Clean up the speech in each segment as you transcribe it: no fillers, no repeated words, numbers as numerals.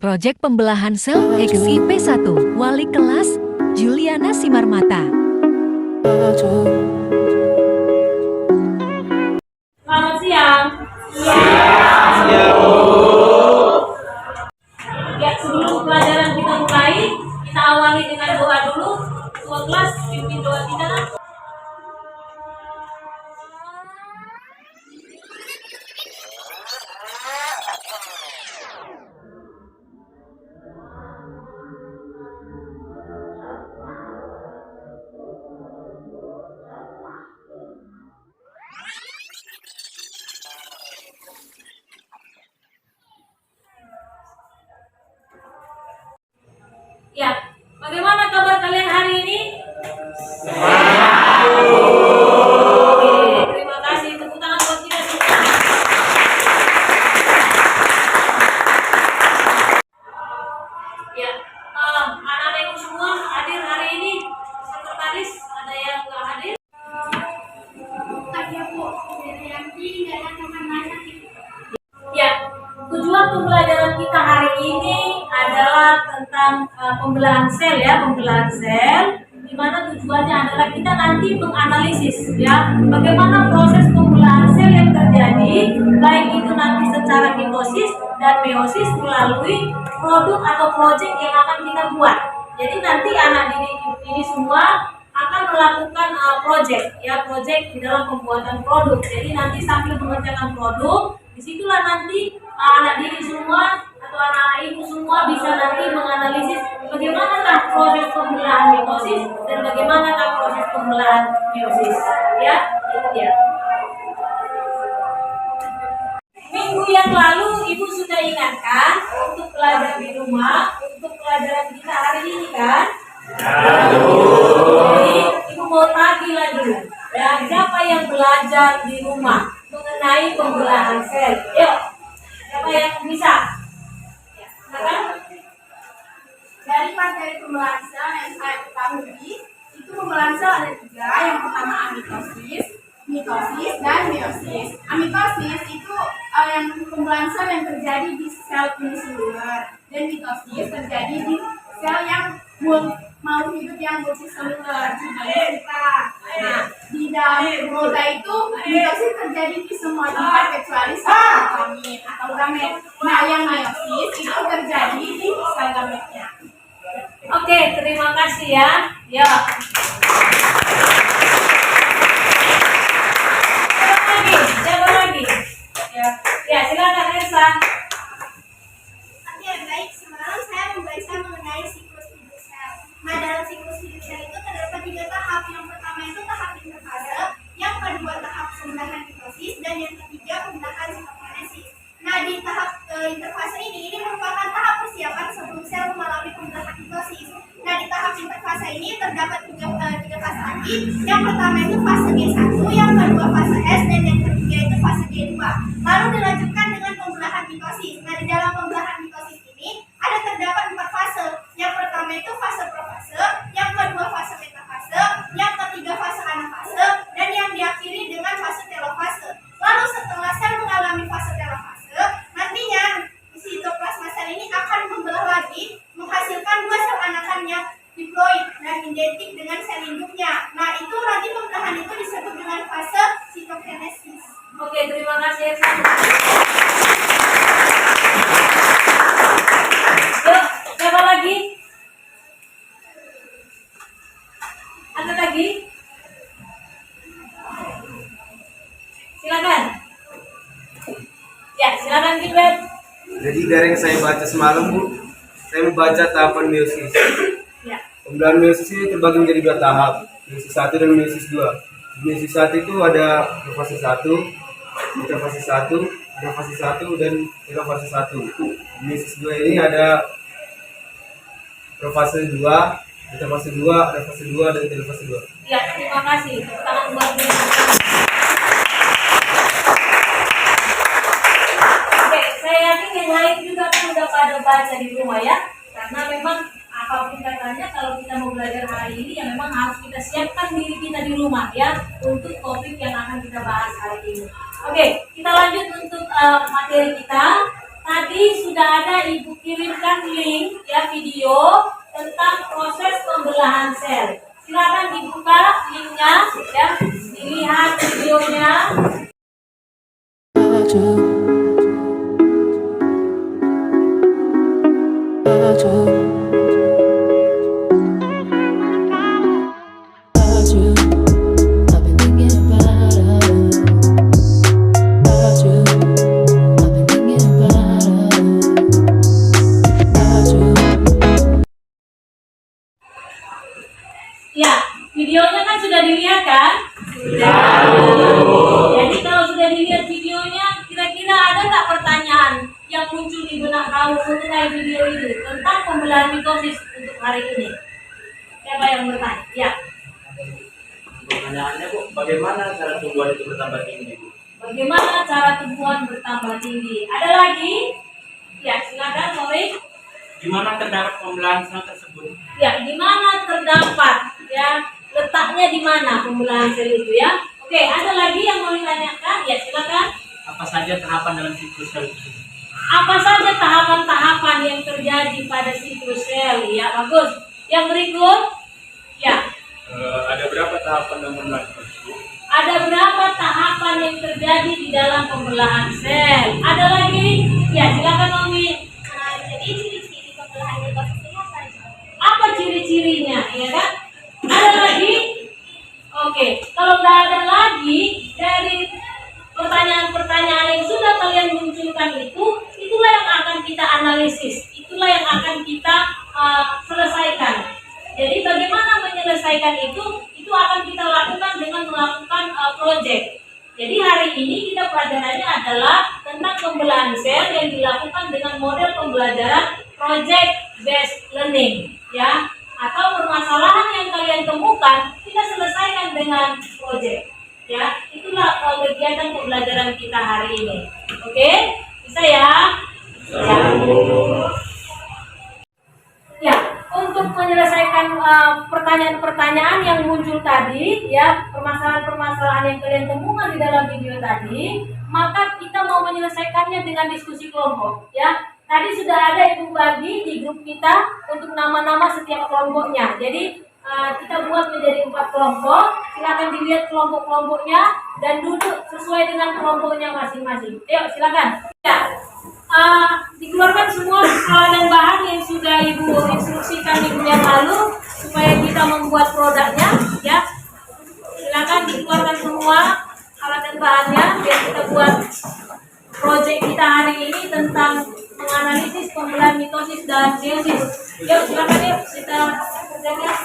Proyek Pembelahan Sel XIP1, Wali Kelas, Juliana Simarmata. Selamat siang. Ya, sebelum pelajaran kita mulai, kita awali dengan doa dulu. Ketua kelas, pimpin doa kita. Ya, bagaimana kabar kalian hari ini? Oke, terima kasih. Tepuk tangan buat kita semua. Ya, anak-anak ibu semua hadir hari ini. Sekretaris, ada yang nggak hadir? Ada Bu, Yanti nggak ada teman-teman. Ya, tujuan pembelajaran kita hari ini adalah tentang pembelahan sel ya, pembelahan sel, di mana tujuannya adalah kita nanti menganalisis ya, bagaimana proses pembelahan sel yang terjadi, baik itu nanti secara mitosis dan meiosis melalui produk atau proyek yang akan kita buat. Jadi nanti anak didik ini semua akan melakukan proyek di dalam pembuatan produk. Jadi nanti sambil mengerjakan produk, disitulah nanti anak didik semua atau anak ibu semua bisa nanti menganalisis bagaimanakah proses pembelahan mitosis dan bagaimanakah proses pembelahan meiosis. Ya, itu dia. Minggu yang lalu ibu sudah ingatkan untuk belajar di rumah, untuk pelajaran kita hari ini kan? Jadi ibu mau tagih lagi ya, siapa yang belajar di rumah mengenai pembelahan sel? Yuk, siapa yang bisa? Ya, silakan. Dari materi pembelahan sel yang saya ketahui, itu pembelahan sel ada 3. Yang pertama amitosis, mitosis, dan meiosis. Amitosis itu yang pembelahan sel yang terjadi di sel uniseluler, dan mitosis terjadi di sel yang mau hidup yang multiseluler. Contohnya kita. Nah, di dalam roda itu mitosis terjadi di semua tempat kecuali sel kelamin atau gamet. Nah, yang meiosis itu terjadi di sel gametnya. Oke, terima kasih ya. Ya. Siapa lagi? Ya, silakan Elsa. Oke, baik. Semalam saya membaca mengenai siklus hidup sel. Nah, dalam siklus hidup sel itu terdapat 3 tahap. Yang pertama itu tahap interfase, yang kedua tahap pembelahan mitosis, dan yang ketiga pembelahan sitokinesis. Nah, di tahap interfase ini merupakan tahap persiapan sebelum sel mengalami pembelahan mitosis. Nah, di tahap interfase ini terdapat 3 fase lagi. Yang pertama itu fase G1, yang kedua fase S, dan yang ketiga itu fase G2. Lalu dilanjutkan dengan pembelahan mitosis. Nah, di dalam pembelahan mitosis ini ada terdapat 4 fase. Yang pertama itu fase profase, yang kedua fase metafase, yang ketiga fase anafase, dan yang diakhiri dengan fase telofase. Lalu setelah sel mengalami fase telofase, nantinya sitoplasma sel ini akan membelah lagi, menghasilkan 2 sel anakannya, diploid dan identik dengan sel induknya. Nah, itu nanti pembelahan itu disebut dengan fase sitokinesis. Oke, terima kasih Elsa. Yuk, siapa lagi? Ada lagi? Silakan. Ya, silakan Gilbert. Jadi dari yang saya baca semalam Bu, saya membaca tahapan meiosis. Ya. Pembelahan meiosis ini terbagi menjadi 2 tahap, meiosis 1 dan meiosis 2. Meiosis 1 itu ada fase 1, metafase 1, anafase 1, dan telofase 1. Meiosis 2 ini ada profase 2, metafase 2, anafase 2, dan telofase 2. Ya, terima kasih. Tepuk tangan buat dia. Oke, saya yakin yang lain juga kan udah pada baca di rumah ya. Karena memang apapun katanya kalau kita mau belajar hari ini ya memang harus kita siapkan diri kita di rumah ya untuk topik yang akan kita bahas hari ini. Oke, kita lanjut untuk materi kita. tadi sudah ada Ibu kirimkan link ya video tentang proses pembelahan sel. Silakan dibuka linknya ya, dilihat videonya. Ya, videonya kan sudah dilihat kan? Sudah. Jadi kalau sudah dilihat videonya, kira-kira ada nggak pertanyaan yang muncul di benak kamu mengenai video ini tentang pembelahan mitosis untuk hari ini? Siapa yang bertanya? Ya. Pertanyaannya Bu, bagaimana cara tumbuhan itu bertambah tinggi Bu? Bagaimana cara tumbuhan bertambah tinggi? Ada lagi? Ya, silakan Morik. Di mana terdapat pembelahan sel tersebut? Ya, di mana terdapat? Ya, letaknya di mana pembelahan sel itu ya? Oke, ada lagi yang mau ditanyakan? Ya, silakan. Apa saja tahapan dalam siklus sel itu? Apa saja tahapan-tahapan yang terjadi pada siklus sel? Ya, bagus. Yang berikut? Ya. Ada berapa tahapan dalam pembelahan tersebut? Ada berapa tahapan yang terjadi di dalam pembelahan sel? Ada lagi? Ya, silakan Nomi. Jadi ciri-ciri pembelahan mitosis ini apa aja? Apa ciri-cirinya, ya kan? Ada lagi? Oke, kalau nggak ada lagi dari pertanyaan-pertanyaan yang sudah kalian munculkan itu, itulah yang akan kita analisis, itulah yang akan kita selesaikan. Jadi bagaimana menyelesaikan itu akan kita lakukan dengan melakukan project. Jadi hari ini kita pelajarannya adalah tentang pembelahan sel yang dilakukan dengan model pembelajaran project based learning, ya. Atau permasalahan yang kalian temukan kita selesaikan dengan project, ya. Itulah kegiatan pembelajaran kita hari ini. Oke, bisa ya? Ya. Ya, untuk menyelesaikan pertanyaan-pertanyaan yang muncul tadi, ya, permasalahan-permasalahan yang kalian temukan di dalam video tadi, maka kita mau menyelesaikannya dengan diskusi kelompok, ya. Tadi sudah ada Ibu bagi di grup kita untuk nama-nama setiap kelompoknya. Jadi kita buat menjadi 4 kelompok. Silakan dilihat kelompok-kelompoknya dan duduk sesuai dengan kelompoknya masing-masing. Ayo, silakan. Ya. Dikeluarkan semua alat dan bahan yang sudah Ibu instruksikan minggu yang lalu supaya kita membuat produknya, ya. Silakan dikeluarkan semua alat dan bahannya biar kita buat proyek kita hari ini tentang menganalisis pembelahan mitosis dan meiosis. Yuk, silakan yuk kita kerjakan.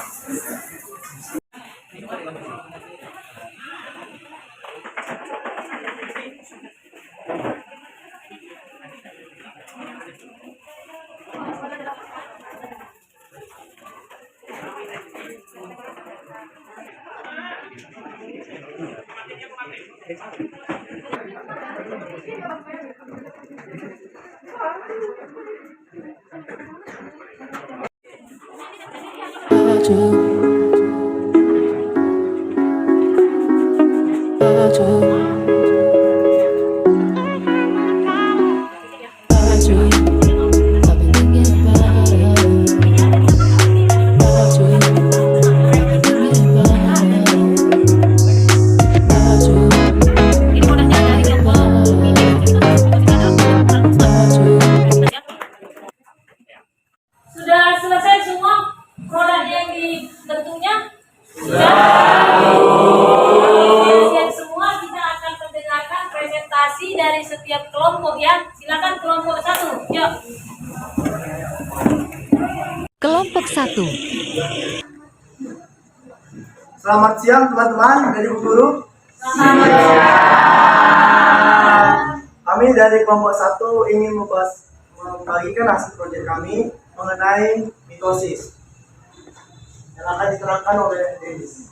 Sudah selesai semua produk yang dibentuknya? Siap semua, kita akan mendengarkan presentasi dari setiap kelompok ya. Silakan kelompok 1. Yuk. Kelompok 1. Selamat siang teman-teman dari Bu Guru. Selamat siang. Kami dari kelompok 1 ingin membagikan hasil proyek kami mengenai mitosis yang akan diterangkan oleh Dennis.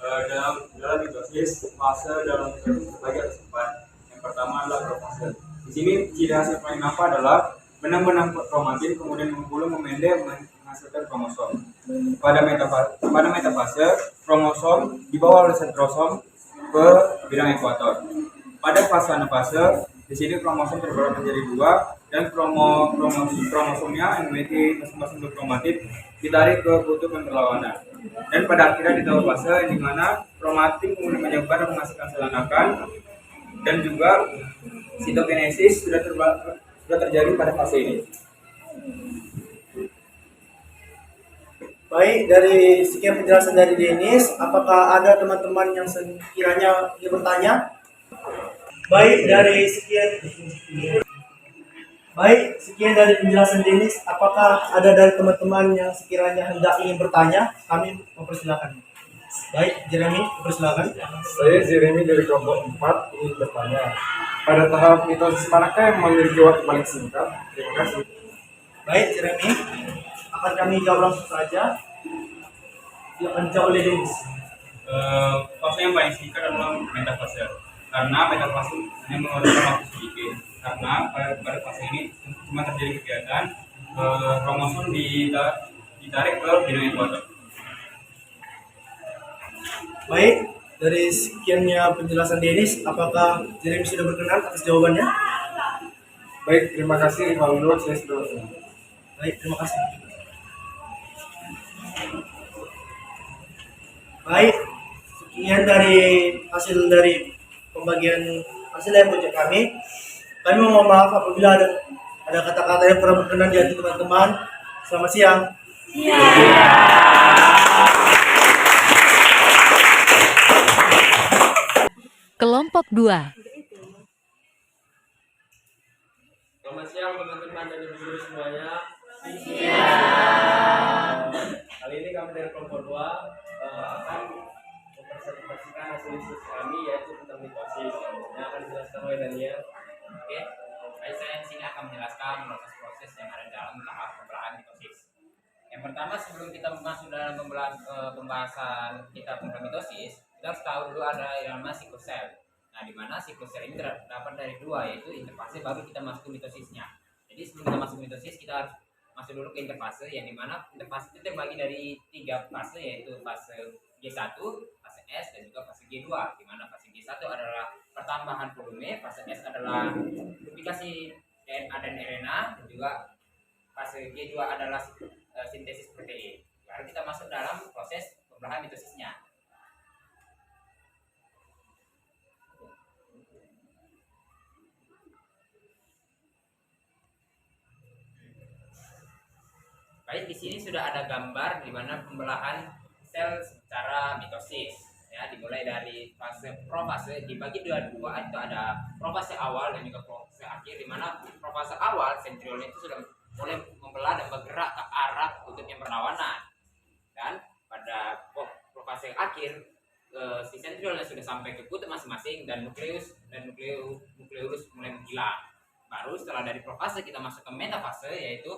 Dalam mitosis, fase dalam mitosis terbagi atas 4. Yang pertama adalah profase. Di sini ciri hasil paling nampak adalah benang-benang kromatin kemudian menggulung, memendek, menghasilkan kromosom. Pada metafase, kromosom dibawa oleh sentrosom ke bidang ekuator. Pada fase anafase, Di sini kromosom terbelah menjadi dua dan kromosomnya yang memiliki masing-masing kromatid ditarik ke kutub yang berlawanan. Dan pada akhirnya di tahap fase di mana kromatid kemudian menyebar dan menghasilkan sel anakan, dan juga sitokinesis sudah terjadi pada fase ini. Baik, dari sekian penjelasan dari Denis, apakah ada teman-teman yang sekiranya ingin bertanya? Baik, sekian dari penjelasan Denis, apakah ada dari teman-teman yang sekiranya hendak ingin bertanya? Kami mempersilakan. Baik, Jeremy, mempersilakan. Saya Jeremy dari kelompok 4 ingin bertanya. Pada tahap mitosis manakah yang memiliki waktu paling singkat? Terima kasih. Baik, Jeremy, akan kami jawab langsung saja. Silakan dijawab oleh Denis. Fase yang paling singkat adalah metafase, karena metafase hanya memerlukan waktu sedikit. Karena pada fase ini cuma terjadi kegiatan kromosom ditarik ke benang ekuator. Baik, dari sekiannya penjelasan Denis, apakah Jeremy sudah berkenan atas jawabannya? Baik, terima kasih Pak Widodo, saya sudah berkenan. Baik, terima kasih. Baik, sekian dari hasil dari project kami. Kami mohon maaf apabila ada kata-kata yang kurang berkenan di hati teman-teman. Selamat siang. Kelompok 2. Selamat siang teman-teman dan ibu-ibu semuanya. Kali ini kami dari kelompok 2 akan mempresentasikan hasil diskusi kami, yaitu tentang mitosis yang akan dijelaskan oleh Daniel. Oke, baik, saya di sini akan menjelaskan proses-proses yang ada dalam tahap pembelahan mitosis. Yang pertama, sebelum kita masuk dalam pembahasan kita tentang mitosis, kita harus tahu dulu ada yang namanya siklus sel. Nah, di mana siklus sel ini terdapat dari dua, yaitu interfase, baru kita masuk ke mitosisnya. Jadi sebelum kita masuk ke mitosis, kita harus masuk dulu ke interfase, yang dimana interfase itu terbagi dari 3 fase, yaitu fase G1, fase S, dan juga fase G2. Di mana fase G1 adalah pertambahan volume, fase S adalah duplikasi DNA dan RNA, dan juga fase G2 adalah sintesis protein. Lalu kita masuk dalam proses pembelahan mitosisnya. Baik, di sini sudah ada gambar di mana pembelahan sel secara mitosis. Ya, dimulai dari fase profase dibagi dua itu ada profase awal dan juga profase akhir, di mana profase awal sentriolnya itu sudah mulai membelah dan bergerak ke arah kutub yang berlawanan. Dan pada profase akhir si sentriolnya sudah sampai ke kutub masing-masing dan nukleus dan nukleus mulai menghilang. Baru setelah dari profase kita masuk ke metafase, yaitu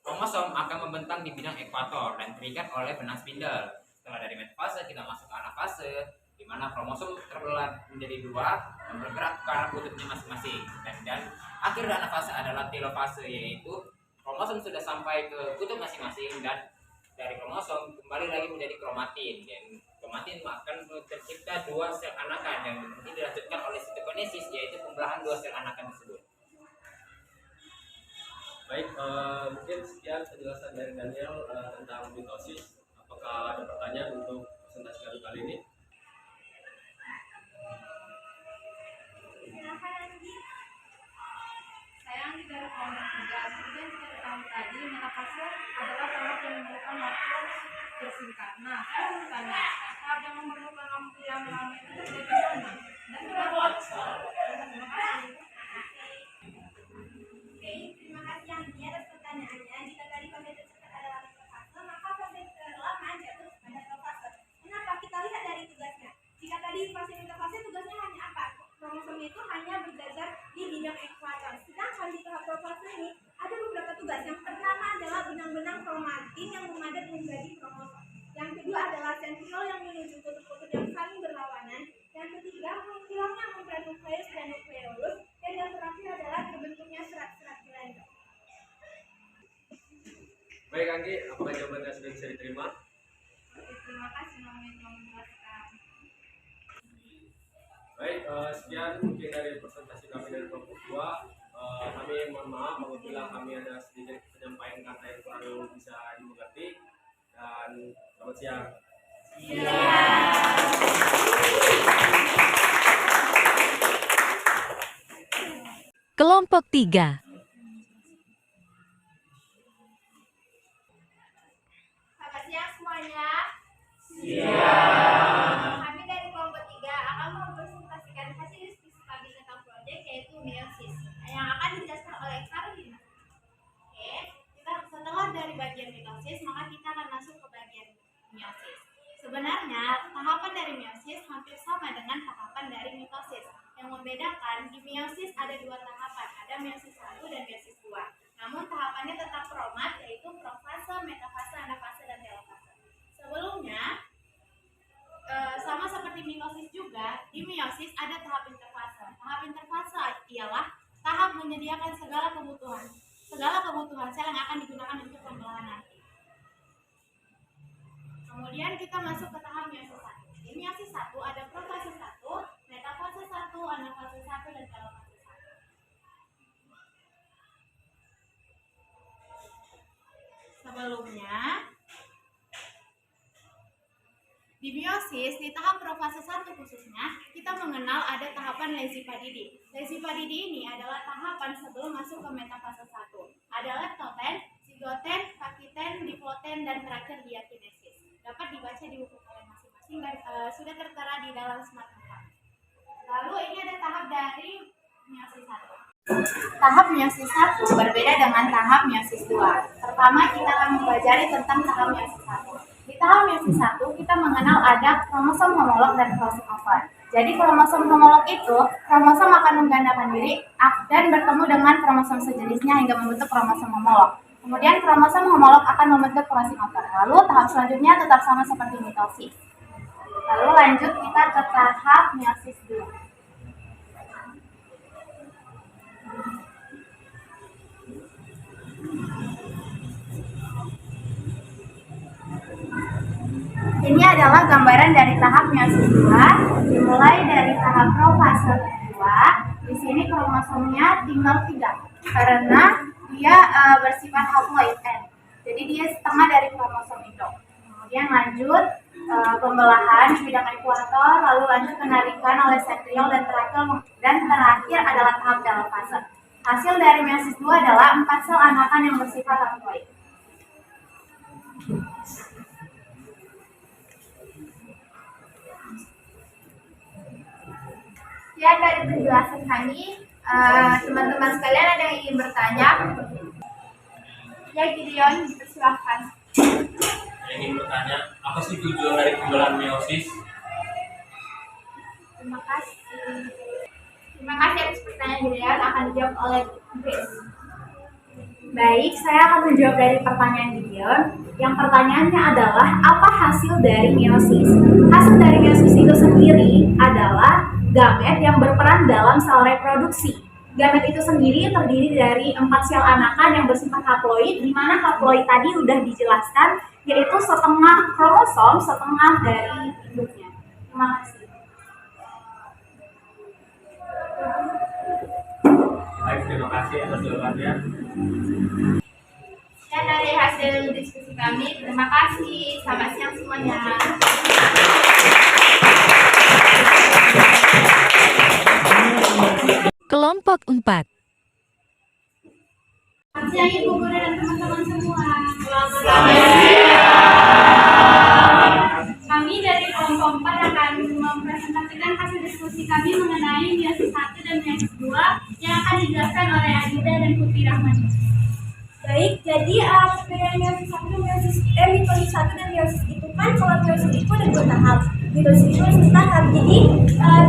kromosom akan membentang di bidang ekuator dan terikat oleh benang spindle. Setelah dari metafase kita masuk ke anafase, di mana kromosom terbelah menjadi dua dan bergerak ke arah kutubnya masing-masing. Dan akhir dari anafase adalah telofase, yaitu kromosom sudah sampai ke kutub masing-masing dan dari kromosom kembali lagi menjadi kromatin. Dan kromatin akan tercipta 2 sel anakan yang nanti dilanjutkan oleh sitokinesis, yaitu pembelahan 2 sel anakan tersebut. Baik, mungkin sekian penjelasan dari Daniel tentang mitosis. Apakah ada pertanyaan untuk presentasi kali ini? Saya Anggi dari kelompok 3. Seperti yang kita ketahui tadi, metafase adalah tahap yang memerlukan waktu tersingkat. Nah, saya bertanya, tahap yang memerlukan waktu yang lama itu terjadi di mana? Dan berapa? Terima kasih. Oke, terima kasih Anggi atas pertanyaannya. Jika tadi fase tersebut adalah metafase, maka fase terlama jatuh pada profase. Kenapa? Kita lihat dari tugasnya. Jika tadi fase metafase tugasnya hanya apa? Kromosom itu hanya berjajar di bidang ekuator. Sedangkan di tahap profase ini ada beberapa tugas. Yang pertama adalah benang-benang kromatin yang memadat menjadi kromosom. Yang kedua adalah sentriol yang menuju kutub-kutub yang saling berlawanan. Yang ketiga, menghilangnya membrana nukleus dan nukleolus. Dan yang terakhir adalah terbentuknya serat-serat gelanda. Baik Anggi, apakah jawabannya sudah bisa diterima? Terima kasih Mami telah menjelaskan. Baik, sekian mungkin dari presentasi kami dari kelompok 2. Kami mohon maaf apabila kami ada sedikit penyampaian kata yang kurang bisa dimengerti, dan selamat siang. Kelompok 3. Selamat siang semuanya. Kami dari kelompok 3 akan mempresentasikan hasil diskusi kami tentang proyek yaitu meiosis yang akan dijelaskan oleh Karolina. Oke, setelah dari bagian mitosis, maka kita akan masuk ke bagian meiosis. Sebenarnya tahapan dari meiosis hampir sama dengan tahapan dari mitosis. Yang membedakan di meiosis ada 2 tahapan, ada meiosis 1 dan meiosis 2. Namun tahapannya tetap kromat, yaitu profase, metafase, anafase, dan telofase. Sebelumnya sama seperti mitosis juga, di meiosis ada tahap interfase. Tahap interfase ialah tahap menyediakan segala kebutuhan sel yang akan digunakan untuk pembelahan nanti. Kemudian kita masuk ke tahap meiosis 1. Di meiosis 1 ada profase 1, metafase 1, anafase 1, dan telofase 1. Sebelumnya, di meiosis, di tahap profase 1 khususnya, kita mengenal ada tahapan Lesipadidi. Lesipadidi ini adalah tahapan sebelum masuk ke metafase 1. Ada leptoten, zigoten, pakiten, diploten, dan terakhir diakinesis. Dapat dibaca di buku kalian masing-masing dan sudah tertera di dalam smart board. Lalu ini ada tahap dari meiosis 1. Tahap meiosis 1 berbeda dengan tahap meiosis 2. Pertama, kita akan mempelajari tentang tahap meiosis 1. Di tahap meiosis 1, kita mengenal ada kromosom homolog dan crossover. Jadi kromosom homolog itu, kromosom akan menggandakan diri dan bertemu dengan kromosom sejenisnya hingga membentuk kromosom homolog. Kemudian kromosom homolog akan membentuk crossover. Lalu tahap selanjutnya tetap sama seperti mitosis. Lalu lanjut kita ke tahap meiosis 2. Ini adalah gambaran dari tahap meiosis 2, dimulai dari tahap profase 2. Di sini kromosomnya tinggal 3 karena dia bersifat haploid N. Jadi dia setengah dari kromosom itu. Kemudian lanjut pembelahan di bidang ekuator, lalu lanjut penarikan oleh sentriol dan terakhir adalah tahap telofase. Hasil dari meiosis 2 adalah 4 sel anakan yang bersifat haploid. Ya, dari penjelasan kami, teman-teman sekalian ada yang ingin bertanya? Ya, Gideon, dipersilahkan. Saya ingin bertanya, apa sih tujuan dari pembelahan meiosis? Terima kasih. Terima kasih atas pertanyaan Gideon, akan dijawab oleh Grace. Baik, saya akan menjawab dari pertanyaan Gideon. Yang pertanyaannya adalah, apa hasil dari meiosis? Hasil dari meiosis itu sendiri adalah gamet yang berperan dalam sel reproduksi. Gamet itu sendiri terdiri dari 4 sel anakan yang bersifat haploid, di mana haploid tadi sudah dijelaskan, yaitu setengah kromosom, setengah dari induknya. Terima kasih. Baik, terima kasih atas jawabannya. Dan dari hasil diskusi kami, terima kasih. Selamat siang semuanya. Kelompok 4. Selamat siang Ibu Guru dan teman-teman semua. Kami dari kelompok 4 akan mempresentasikan hasil diskusi kami mengenai meiosis 1 dan meiosis 2 yang akan dijelaskan oleh Adida dan Putri Rahmani. Baik, jadi perbedaan meiosis 1 dan mitosis 1 dan meiosis itu kan, kalau meiosis itu ada 2 tahap. Mitosis itu ada 1 tahap. Jadi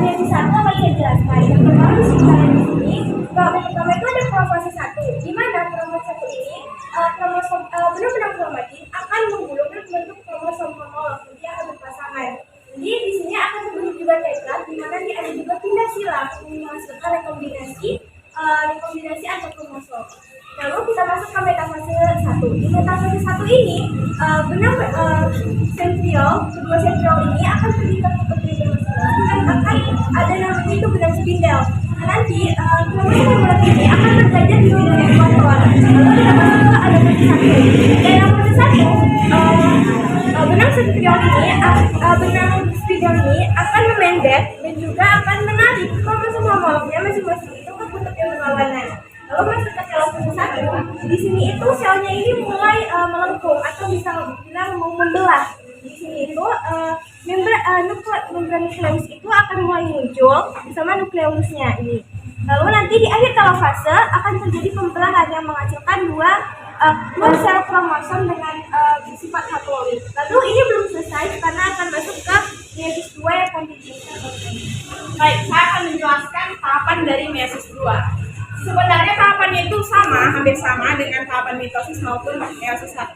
meiosis 1 akan saya jelaskan. Yang pertama di sini, bahwa pertama itu ada profase 1. Di mana profase 1 ini kromosom benar-benar kromatin akan menggulung dan membentuk kromosom homolog. Dia akan berpasangan. Jadi di sini akan terbentuk juga tetrat, di mana dia ada juga pindah sila menghasilkan rekombinasi antar kromosom. Lalu kita masuk ke metafase 1. Di metafase 1 ini, benang sentriol, kedua sentriol ini akan terikat ke putri masing-masing kan akan ada namanya itu benang spindle. Nah, nanti kromosom yang berarti ini akan berjajar di bidang ekuator. Lalu kita masuk ke ada fase 1. Dan yang fase 1, benang spindle ini akan memendek dan juga akan menarik kromosom homolognya masing-masing itu ke kutub yang berlawanan. Lalu masuk ke sel fase 1, di sini itu selnya ini mulai melengkung atau bisa bilang mau membelah. Di sini itu membran nukleus itu akan mulai muncul bersama nukleusnya ini. Lalu nanti di akhir telofase akan terjadi pembelahan yang menghasilkan dua sel kromosom dengan sifat haploid. Lalu ini belum selesai karena akan masuk ke meiosis 2 yang akan dijelaskan. Baik, saya akan menjelaskan tahapan dari meiosis 2. Sebenarnya tahapannya itu sama, hampir sama dengan tahapan mitosis maupun meiosis 1,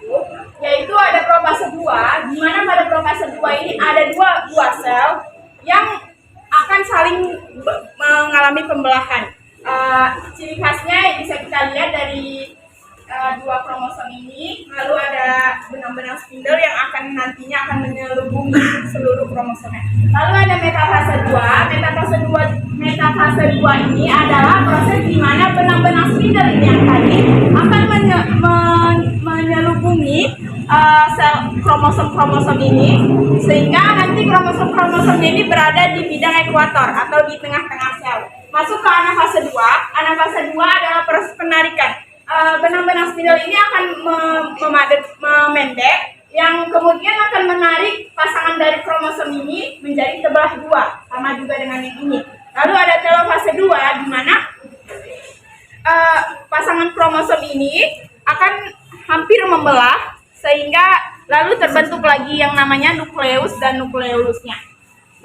yaitu ada profase 2, di mana pada profase 2 ini ada dua sel yang akan saling mengalami pembelahan. Ciri khasnya bisa kita lihat dari dua kromosom ini, lalu ada benang-benang spindle yang akan nantinya akan menyelubungi seluruh kromosomnya. Lalu ada metafase 2. Metafase 2 ini adalah proses di mana benang-benang spindle ini yang tadi akan menyelubungi sel kromosom-kromosom ini, sehingga nanti kromosom-kromosomnya ini berada di bidang ekuator atau di tengah-tengah sel. Masuk ke anafase 2. Anafase 2 adalah proses penarikan. Benang-benang spindle ini akan memendek, yang kemudian akan menarik pasangan dari kromosom ini menjadi terbelah dua, sama juga dengan yang ini. Lalu ada telofase 2, di mana pasangan kromosom ini akan hampir membelah, sehingga lalu terbentuk lagi yang namanya nukleus dan nukleolusnya.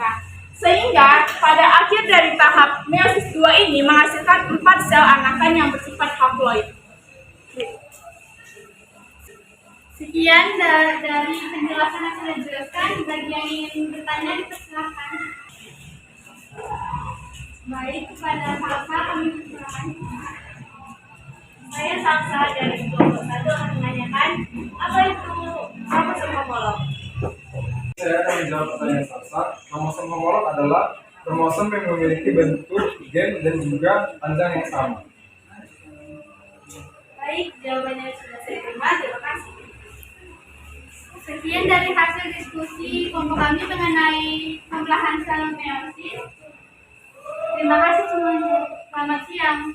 Nah, sehingga pada akhir dari tahap meiosis 2 ini menghasilkan 4 sel anakan yang bersifat haploid. Sekian dari penjelasan yang sudah dijelaskan. Bagi yang ingin bertanya dipersilakan. Baik, kepada Salsa kami persilakan. Saya Salsa dari kelompok 1 akan menanyakan apa itu kromosom homolog. Saya akan menjawab pertanyaan Salsa. Kromosom homolog adalah kromosom yang memiliki bentuk, gen, dan juga panjang yang sama. Baik, jawabannya sudah saya terima. Terima kasih. Sekian dari hasil diskusi kelompok kami mengenai pembelahan sel meiosis. Terima kasih semuanya. Selamat siang.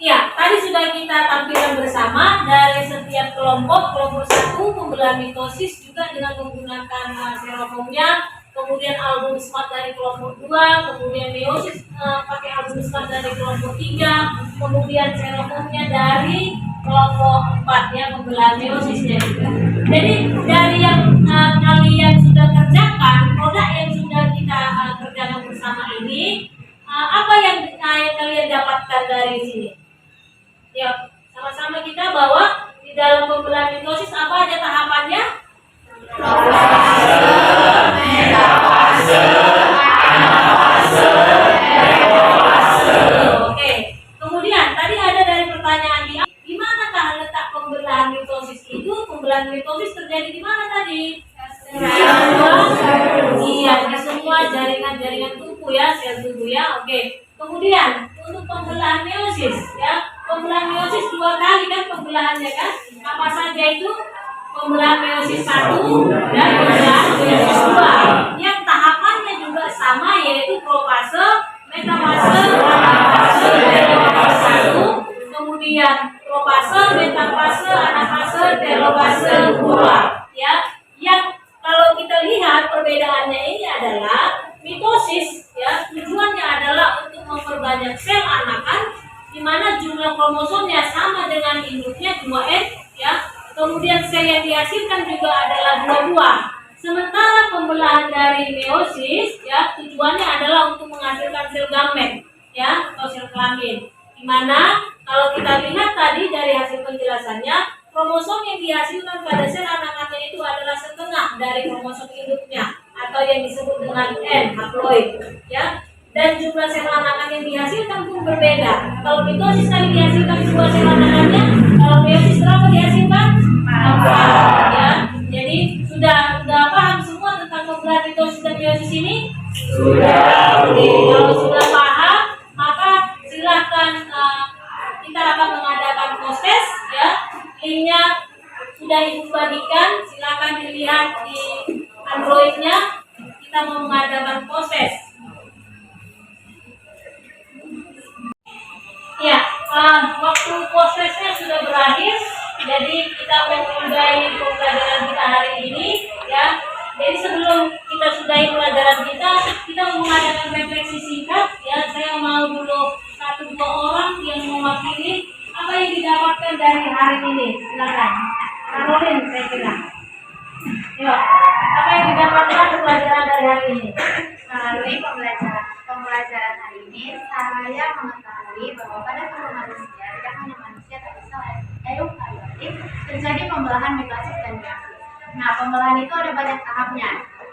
Ya, tadi sudah kita tampilkan bersama dari setiap kelompok 1 pembelahan mitosis juga dengan menggunakan serofomnya, kemudian album smart dari kelompok 2, kemudian meiosis pakai album smart dari kelompok 3, kemudian serofomnya dari kelompok 4 ya, pembelahan meosisnya juga. Jadi dari yang kalian sudah kerjakan, produk yang sudah kita kerjakan bersama ini, apa yang kalian dapatkan dari sini? Ya, sama-sama kita bahwa di dalam pembelahan mitosis apa aja tahapannya? Oke. Kemudian tadi ada dari pertanyaan di manakah letak pembelahan mitosis itu? Pembelahan mitosis terjadi di mana tadi? Iya, di semua jaringan tubuh ya, sel tubuh ya. Oke. Kemudian untuk pembelahan meiosis ya, pembelahan meiosis 2 kali kan pembelahannya kan? Apa saja itu? Pembelahan meiosis 1 dan pembelahan meiosis 2 yang tahapannya juga sama, yaitu profase, metafase, anafase, telofase 1, kemudian profase, metafase, anafase, telofase 2 ya. Yang kalau kita lihat perbedaannya ini adalah mitosis ya, tujuannya adalah untuk memperbanyak sel anakan di mana jumlah kromosomnya sama dengan induknya 2N ya. Kemudian sel yang dihasilkan juga adalah 2 buah. Sementara pembelahan dari meiosis ya, tujuannya adalah untuk menghasilkan sel gamet ya, atau sel kelamin. Di mana kalau kita lihat tadi dari hasil penjelasannya, kromosom yang dihasilkan pada sel anakannya itu adalah setengah dari kromosom induknya atau yang disebut dengan N haploid ya. Dan jumlah sel anakan yang dihasilkan pun berbeda. Kalau mitosis kali dihasilkan 2 sel anakannya, kalau meiosis berapa dihasilkan? 4 ya. meiosis ini? Sudah. Oke, kalau sudah paham, maka silakan kita akan mengadakan proses ya. Linknya sudah ibu bagikan, silakan dilihat di Androidnya. Kita mau mengadakan proses. Ya, waktu prosesnya sudah berakhir, jadi kita memulai pembelajaran kita hari ini ya. Jadi sebelum kita sudahi pelajaran kita mau mengadakan refleksi singkat ya. Saya mau dulu 1-2 orang yang mewakili apa yang didapatkan dari hari ini. Silakan. Caroline, saya kira. Yuk, apa yang didapatkan pelajaran dari hari ini? Melalui pembelajaran hari ini, saya mengetahui bahwa pada tubuh manusia, tidak hanya manusia tapi selain eukariotik, terjadi pembelahan mitosis dan meiosis. Nah, pembelahan itu ada banyak tahapnya.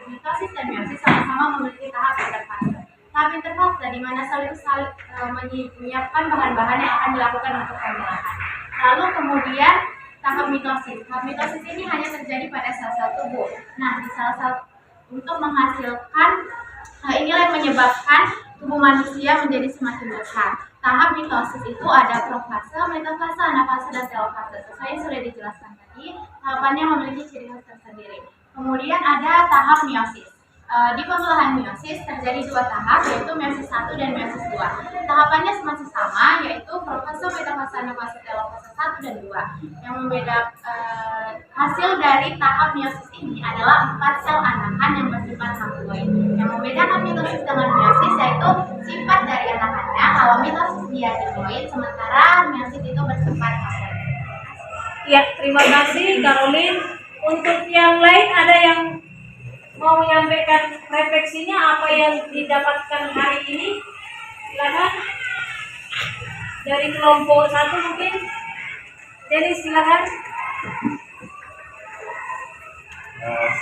Mitosis dan meiosis sama-sama memiliki tahap interfase. Tahap interfase di mana sel menyiapkan bahan-bahan yang akan dilakukan untuk pembelahan. Lalu kemudian tahap mitosis. Tahap mitosis ini hanya terjadi pada sel-sel tubuh. Nah, di sel-sel untuk menghasilkan inilah yang menyebabkan tubuh manusia menjadi semakin besar. Tahap mitosis itu ada profase, metafase, anafase, dan telofase. Sesuai yang sudah dijelaskan tadi, tahapannya memiliki ciri khas tersendiri. Kemudian ada tahap meiosis. Di pembelahan meiosis terjadi 2 tahap, yaitu meiosis 1 dan meiosis 2. Tahapannya masih sama, yaitu profase, metafase, anafase, telofase 1 dan 2. Yang membeda hasil dari tahap meiosis ini adalah 4 sel anakan yang bersifat haploid. Yang membedakan mitosis dengan meiosis yaitu sifat dari anakannya. Kalau mitosis dia diploid, sementara meiosis itu bersifat haploid. Ya, terima kasih Caroline. Untuk yang lain ada yang mau menyampaikan refleksinya apa yang didapatkan hari ini? Silakan. Dari kelompok 1 mungkin. Jadi silakan.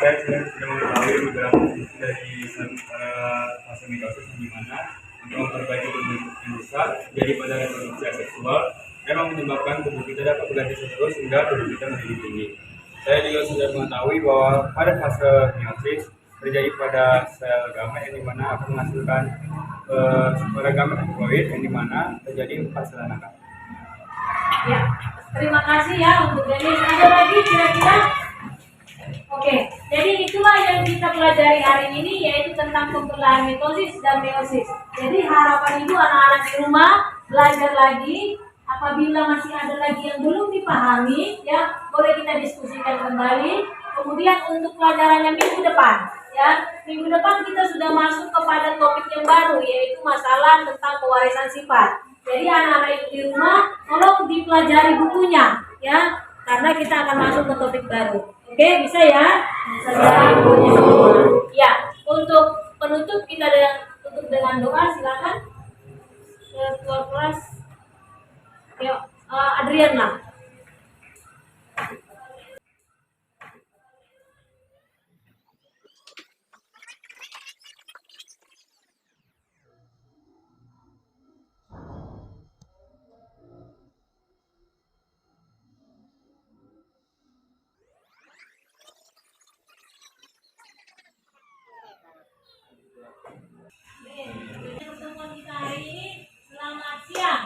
Saya sudah mengetahui beberapa sisi dari fase mitosis di mana untuk memperbaiki tubuh yang rusak jadi pada reproduksi seksual memang menyebabkan tubuh kita dapat berganti terus sehingga tubuh kita menjadi tinggi. Saya juga sudah mengetahui bahwa pada fase meiosis terjadi pada sel gamet yang dimana akan menghasilkan pada gamet haploid yang dimana terjadi 4 sel anakan. Ya, terima kasih ya untuk Dennis. Ada lagi kira-kira? Oke, jadi itulah yang kita pelajari hari ini, yaitu tentang pembelahan mitosis dan meiosis. Jadi harapan ibu anak-anak di rumah belajar lagi. Apabila masih ada lagi yang belum dipahami, ya boleh kita diskusikan kembali. Kemudian untuk pelajarannya minggu depan, ya minggu depan kita sudah masuk kepada topik yang baru, yaitu masalah tentang pewarisan sifat. Jadi anak-anak ibu di rumah tolong dipelajari bukunya, ya karena kita akan masuk ke topik baru. Oke, bisa ya? Bisa. Ya, untuk penutup kita tutup dengan doa, silakan. Ketua kelas, yuk, Adriana. Pertemuan kita hari ini, selamat siang.